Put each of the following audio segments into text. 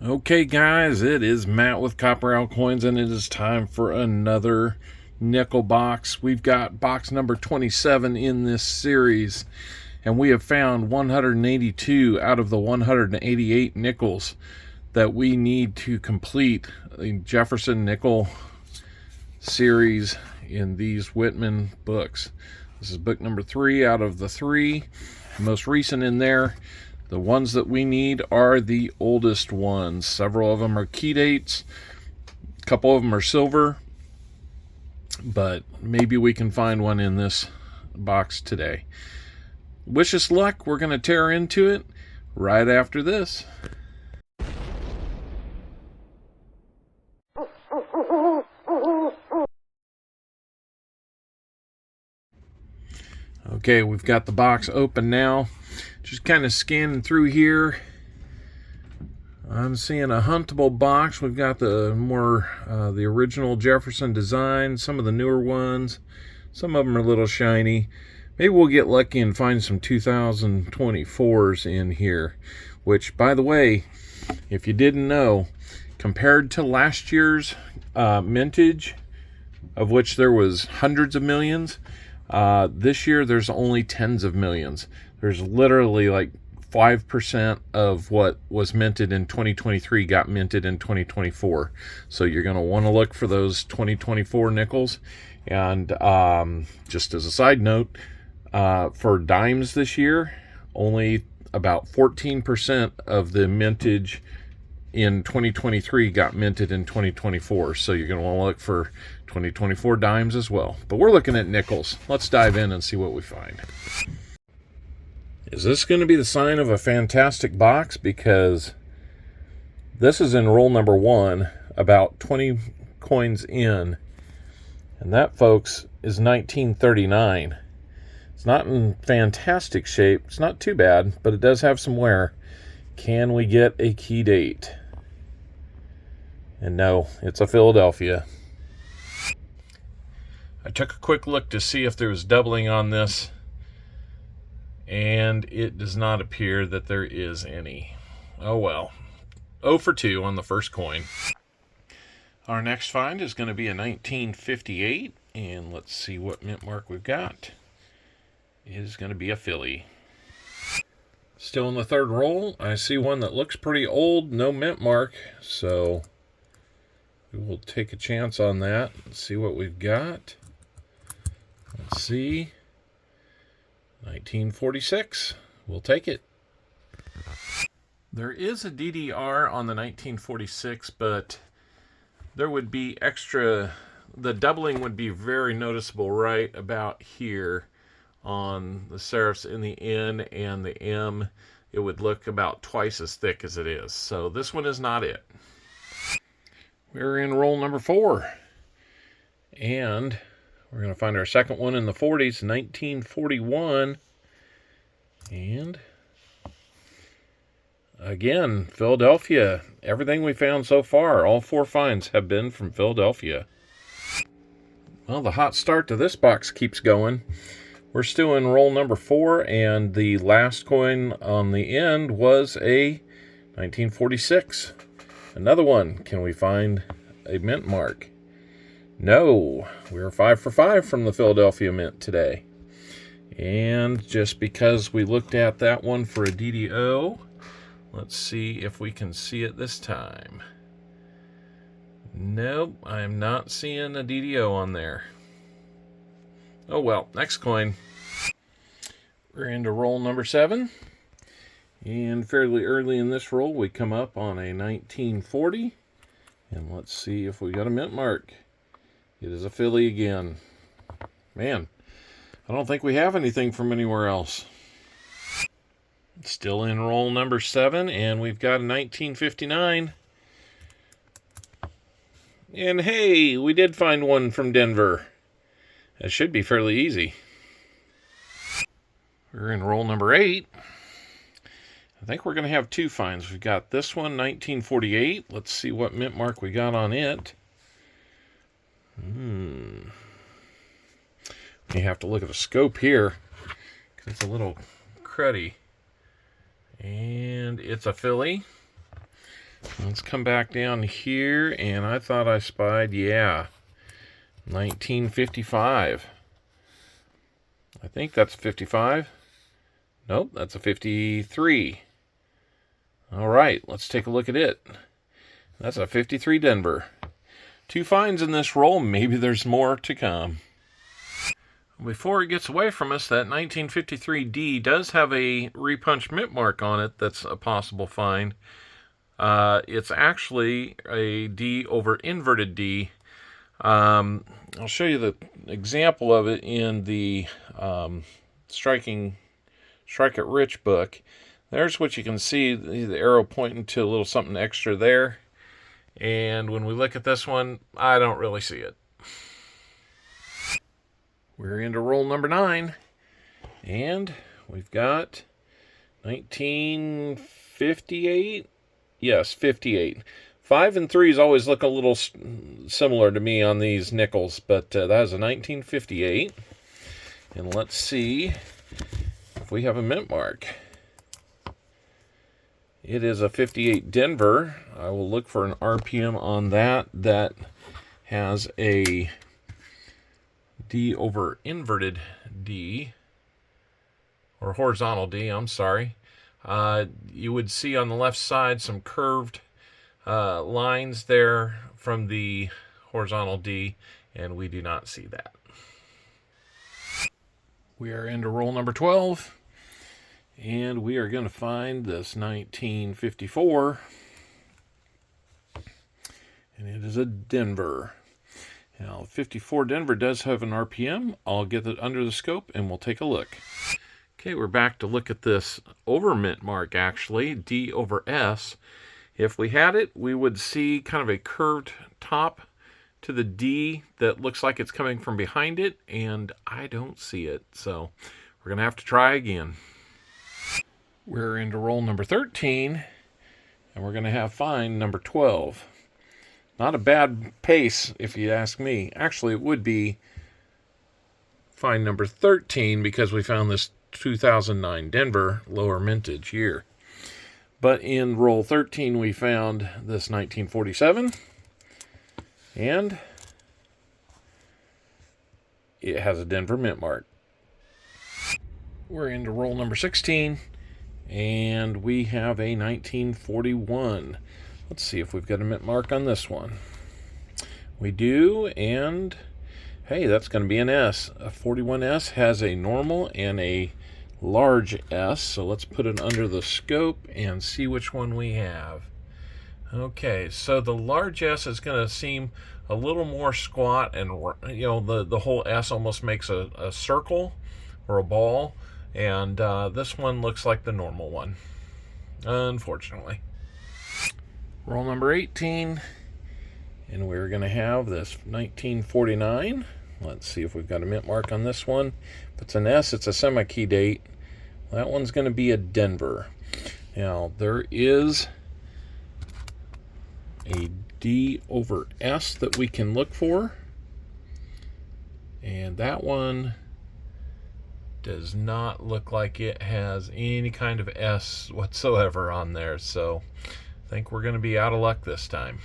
Okay, guys, it is Matt with Copper Owl Coins, and it is time for another nickel box. We've got box number 27 in this series, and we have found 182 out of the 188 nickels that we need to complete the Jefferson nickel series in these Whitman books. This is book number 3 out of the 3, most recent in there. The ones that we need are the oldest ones. Several of them are key dates. A couple of them are silver. But maybe we can find one in this box today. Wish us luck. We're going to tear into it right after this. Okay, we've got the box open now. Just kind of scanning through here. I'm seeing a huntable box. We've got the original Jefferson design, some of the newer ones. Some of them are a little shiny. Maybe we'll get lucky and find some 2024s in here. Which, by the way, if you didn't know, compared to last year's mintage, of which there was hundreds of millions, this year there's only tens of millions. There's literally like 5% of what was minted in 2023 got minted in 2024. So you're going to want to look for those 2024 nickels. And just as a side note, for dimes this year, only about 14% of the mintage in 2023 got minted in 2024. So you're going to want to look for 2024 dimes as well. But we're looking at nickels. Let's dive in and see what we find. Is this going to be the sign of a fantastic box? Because this is in roll number 1, about 20 coins in. And that, folks, is 1939. It's not in fantastic shape. It's not too bad, but it does have some wear. Can we get a key date? And no, it's a Philadelphia. I took a quick look to see if there was doubling on this, and it does not appear that there is any. Oh well. 0 for 2 on the first coin. Our next find is going to be a 1958, and let's see what mint mark we've got. It is going to be a Philly. Still in the third roll, I see one that looks pretty old, no mint mark, so we will take a chance on that and see what we've got. Let's see. 1946. We'll take it. There is a DDR on the 1946, but there would be the doubling would be very noticeable right about here on the serifs in the N and the M. It would look about twice as thick as it is. So this one is not it. We're in roll number 4. And we're going to find our second one in the 40s, 1941. And again, Philadelphia. Everything we found so far, all 4 finds have been from Philadelphia. Well, the hot start to this box keeps going. We're still in roll number 4, and the last coin on the end was a 1946. Another one. Can we find a mint mark? No. We're 5 for 5 from the Philadelphia mint today. And just because we looked at that one for a DDO, let's see if we can see it this time. Nope, I'm not seeing a DDO on there. Oh well, next coin. We're into roll number 7. And fairly early in this roll, we come up on a 1940. And let's see if we got a mint mark. It is a Philly again. Man, I don't think we have anything from anywhere else. Still in roll number 7, and we've got a 1959. And hey, we did find one from Denver. That should be fairly easy. We're in roll number 8. I think we're going to have 2 finds. We've got this one, 1948. Let's see what mint mark we got on it. You have to look at the scope here, because it's a little cruddy. And it's a Philly. Let's come back down here, and I thought I spied, yeah, 1955. I think that's 55. Nope, that's a 53. All right, let's take a look at it. That's a 53 Denver. 2 finds in this roll. Maybe there's more to come. Before it gets away from us, that 1953 D does have a repunched mint mark on it. That's a possible find. It's actually a D over inverted D. I'll show you the example of it in the Strike It Rich book. There's what you can see, the arrow pointing to a little something extra there. And when we look at this one, I don't really see it. We're into roll number 9. And we've got 1958. Yes, 58. 5 and 3s always look a little similar to me on these nickels, but that is a 1958. And let's see if we have a mint mark. It is a 58 Denver. I will look for an RPM on that that has a D over inverted D, or horizontal D, I'm sorry. You would see on the left side some curved lines there from the horizontal D, and we do not see that. We are into roll number 12, and we are going to find this 1954, and it is a Denver. Now, 54 Denver does have an RPM. I'll get it under the scope, and we'll take a look. Okay, we're back to look at this over mint mark, actually, D over S. If we had it, we would see kind of a curved top to the D that looks like it's coming from behind it, and I don't see it, so we're going to have to try again. We're into roll number 13, and we're going to have find number 12. Not a bad pace, if you ask me. Actually, it would be find number 13 because we found this 2009 Denver lower mintage year. But in roll 13, we found this 1947, and it has a Denver mint mark. We're into roll number 16, and we have a 1941. Let's see if we've got a mint mark on this one. We do, and hey, that's going to be an S. A 41S has a normal and a large S, so let's put it under the scope and see which one we have. Okay, so the large S is going to seem a little more squat, and you know, the whole S almost makes a circle or a ball, and this one looks like the normal one, unfortunately. Roll number 18, and we're going to have this 1949. Let's see if we've got a mint mark on this one. If it's an S, it's a semi-key date. That one's going to be a Denver. Now, there is a D over S that we can look for. And that one does not look like it has any kind of S whatsoever on there. So I think we're going to be out of luck this time.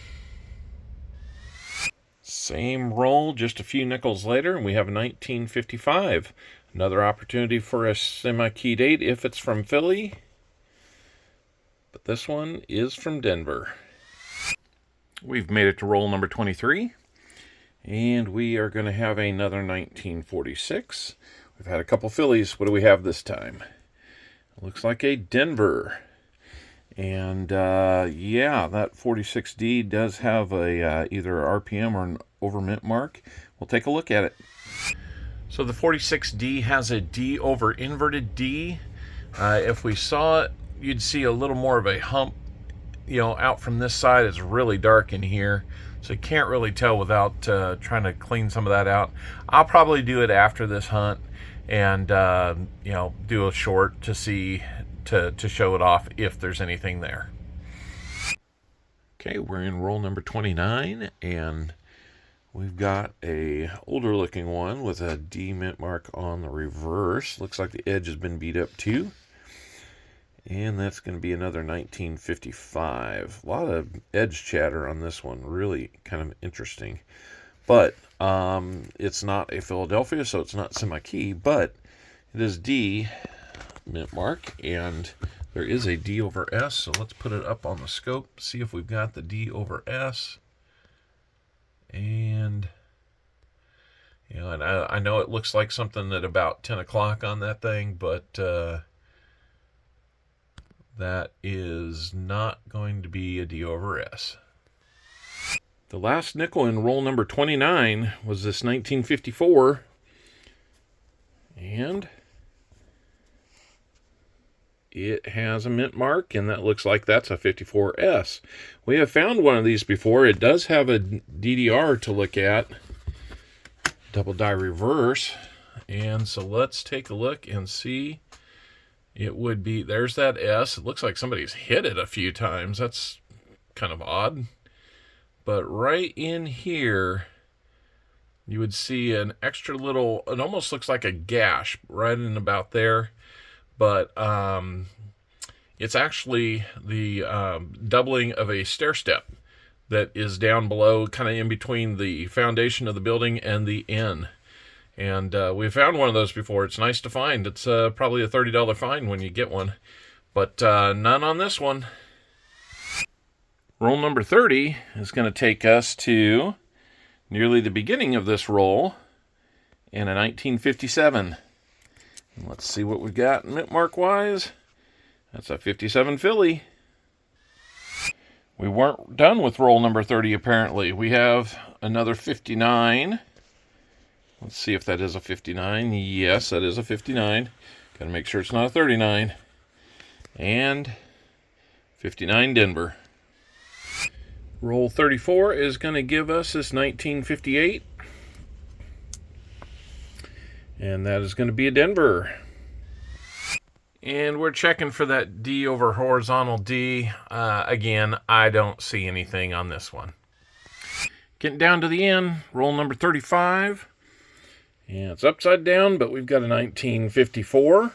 Same roll, just a few nickels later, and we have a 1955. Another opportunity for a semi-key date if it's from Philly. But this one is from Denver. We've made it to roll number 23. And we are going to have another 1946. We've had a couple Phillies. What do we have this time? Looks like a Denver. And yeah, that 46D does have a either a RPM or an over mint mark. We'll take a look at it. So the 46D has a D over inverted D. If we saw it, you'd see a little more of a hump, you know, out from this side. It's really dark in here, so you can't really tell without trying to clean some of that out. I'll probably do it after this hunt and you know, do a short to see to show it off if there's anything there. Okay, we're in roll number 29, and we've got a older looking one with a D mint mark on the reverse. Looks like the edge has been beat up too. And that's going to be another 1955. A lot of edge chatter on this one. Really kind of interesting. But it's not a Philadelphia, so it's not semi-key, but it is D mint mark, and there is a D over S, so let's put it up on the scope, see if we've got the D over S. And and I know it looks like something at about 10 o'clock on that thing, but that is not going to be a D over S. The last nickel in roll number 29 was this 1954, and it has a mint mark, and that looks like that's a 54S. We have found one of these before. It does have a DDR to look at, double die reverse, and so let's take a look and see. It would be, there's that S. It looks like somebody's hit it a few times. That's kind of odd. But right in here, you would see an extra little, it almost looks like a gash right in about there. But it's actually the doubling of a stair step that is down below, kind of in between the foundation of the building and the inn. And we've found one of those before. It's nice to find. It's probably a $30 find when you get one. But none on this one. Roll number 30 is going to take us to nearly the beginning of this roll in a 1957. And let's see what we've got mint mark wise. That's a 57 Philly. We weren't done with roll number 30 apparently. We have another 59. Let's see if that is a 59. Yes, that is a 59. Got to make sure it's not a 39. And 59 Denver. Roll 34 is going to give us this 1958. And that is going to be a Denver. And we're checking for that D over horizontal D. Again, I don't see anything on this one. Getting down to the end, roll number 35. And it's upside down, but we've got a 1954.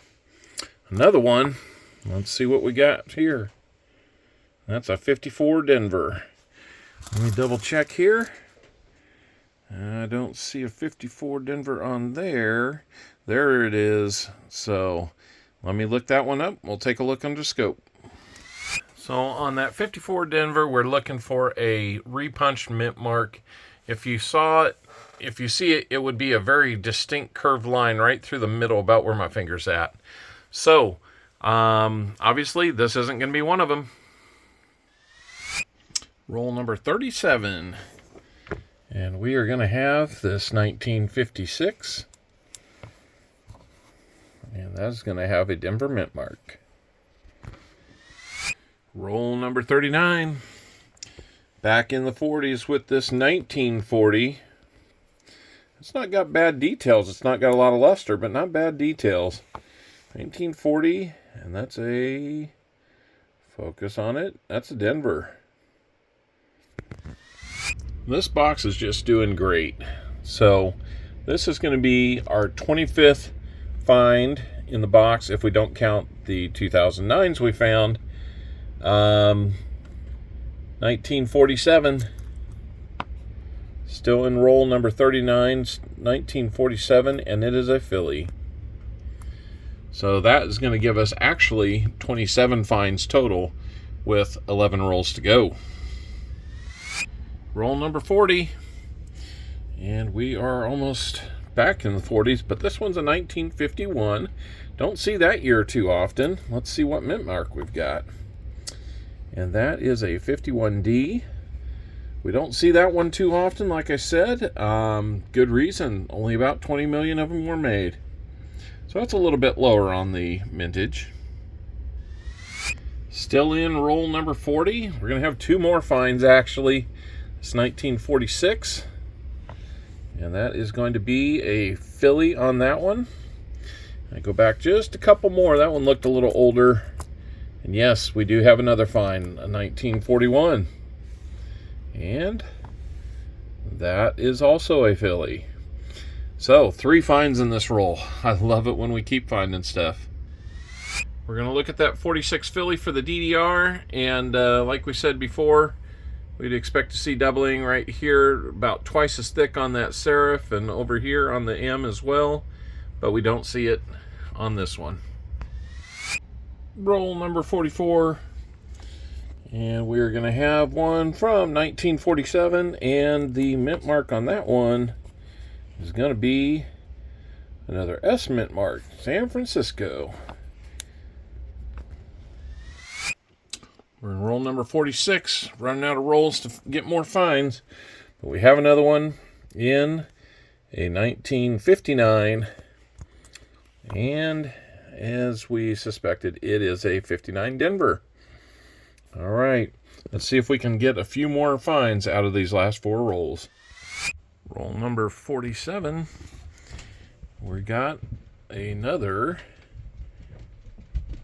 Another one. Let's see what we got here. That's a 54 Denver. Let me double check here. I don't see a 54 Denver on there. There it is. So let me look that one up. We'll take a look under scope. So on that 54 Denver, we're looking for a repunched mint mark. If you saw it, if you see it, it would be a very distinct curved line right through the middle, about where my finger's at. So obviously this isn't going to be one of them. Roll number 37. And we are going to have this 1956. And that's going to have a Denver mint mark. Roll number 39. Back in the 40s with this 1940. It's not got bad details. It's not got a lot of luster, but not bad details. 1940, and that's a, focus on it, that's a Denver. This box is just doing great. So this is going to be our 25th find in the box if we don't count the 2009s we found. 1947, still in roll number 39, 1947, and it is a Philly. So that is going to give us actually 27 finds total with 11 rolls to go. Roll number 40, and we are almost back in the 40s, but this one's a 1951. Don't see that year too often. Let's see what mint mark we've got. And that is a 51D. We don't see that one too often, like I said. Good reason. Only about 20 million of them were made. So that's a little bit lower on the mintage. Still in roll number 40. We're going to have two more finds, actually. It's 1946. And that is going to be a Philly on that one. I go back just a couple more. That one looked a little older. And yes, we do have another find, a 1941. And that is also a Philly. So 3 finds in this roll. I love it when we keep finding stuff. We're going to look at that 46 Philly for the DDR, and like we said before, we'd expect to see doubling right here, about twice as thick on that serif, and over here on the M as well, but we don't see it on this one. Roll number 44, and we're going to have one from 1947, and the mint mark on that one is going to be another S mint mark, San Francisco. We're in roll number 46, running out of rolls to get more finds, but we have another one in a 1959, and as we suspected, it is a 59 Denver. All right, let's see if we can get a few more finds out of these last 4 rolls. Roll number 47, we got another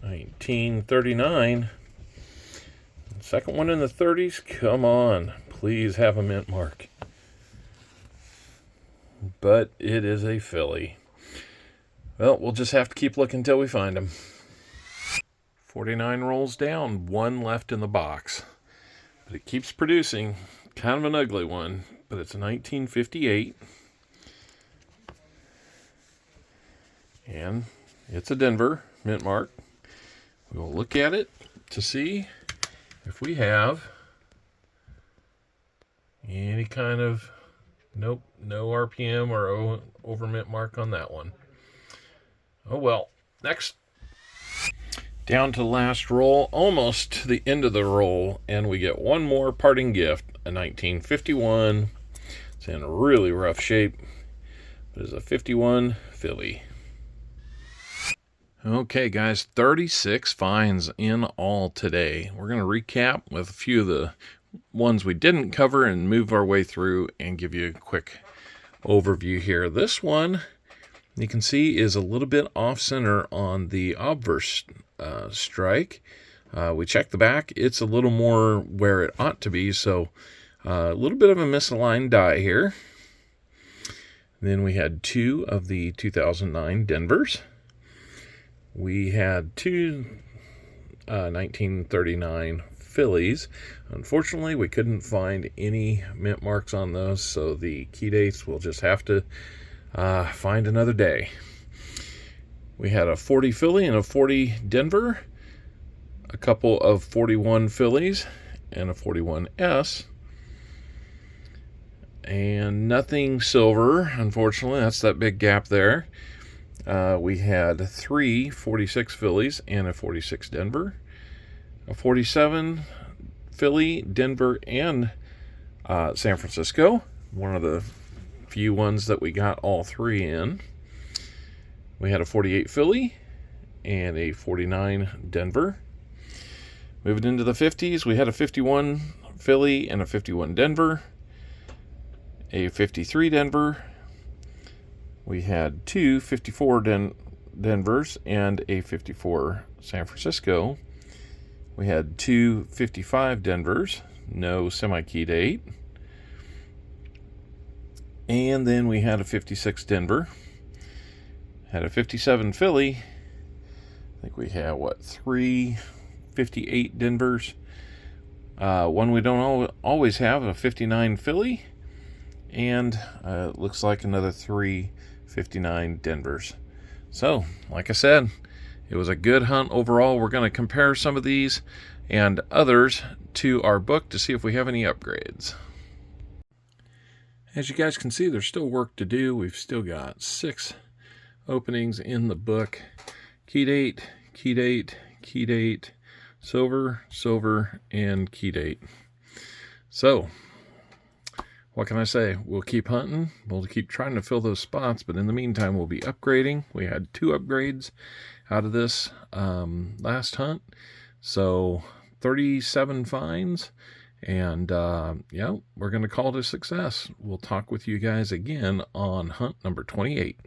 1939. Second one in the 30s. Come on, please have a mint mark. But it is a Philly. Well, we'll just have to keep looking until we find them. 49 rolls down, 1 left in the box. But it keeps producing. Kind of an ugly one, but it's a 1958. And it's a Denver mint mark. We'll look at it to see if we have any kind of, nope, no RPM or over mint mark on that one. Oh well. Next. Down to the last roll, almost to the end of the roll, and we get one more parting gift, a 1951. It's in really rough shape. It's a 51 Philly. Okay, guys, 36 finds in all today. We're going to recap with a few of the ones we didn't cover and move our way through and give you a quick overview here. This one, you can see, is a little bit off-center on the obverse strike. We checked the back. It's a little more where it ought to be, so a little bit of a misaligned die here. Then we had 2 of the 2009 Denvers. We had 2 1939 Phillies. Unfortunately, we couldn't find any mint marks on those, so the key dates we'll just have to find another day. We had a 40 Philly and a 40 Denver, a couple of 41 Phillies, and a 41S. And nothing silver, unfortunately. That's that big gap there. We had 3 46 Phillies and a 46 Denver, a 47 Philly, Denver, and San Francisco. One of the few ones that we got all 3 in. We had a 48 Philly and a 49 Denver. Moving into the 50s, we had a 51 Philly and a 51 Denver, a 53 Denver. We had 2 54 Denvers and a 54 San Francisco. We had 2 55 Denvers, no semi-key date. And then we had a 56 Denver. Had a 57 Philly. I think we had, 3 58 Denvers. One we don't always have, a 59 Philly. And it looks like another 3 59 Denvers. So, like I said, it was a good hunt overall. We're going to compare some of these and others to our book to see if we have any upgrades. As you guys can see, there's still work to do. We've still got 6 openings in the book. Key date, key date, key date, silver, silver, and key date. So, what can I say? We'll keep hunting. We'll keep trying to fill those spots, but in the meantime, we'll be upgrading. We had 2 upgrades out of this last hunt. So 37 finds, and yeah, we're going to call it a success. We'll talk with you guys again on hunt number 28.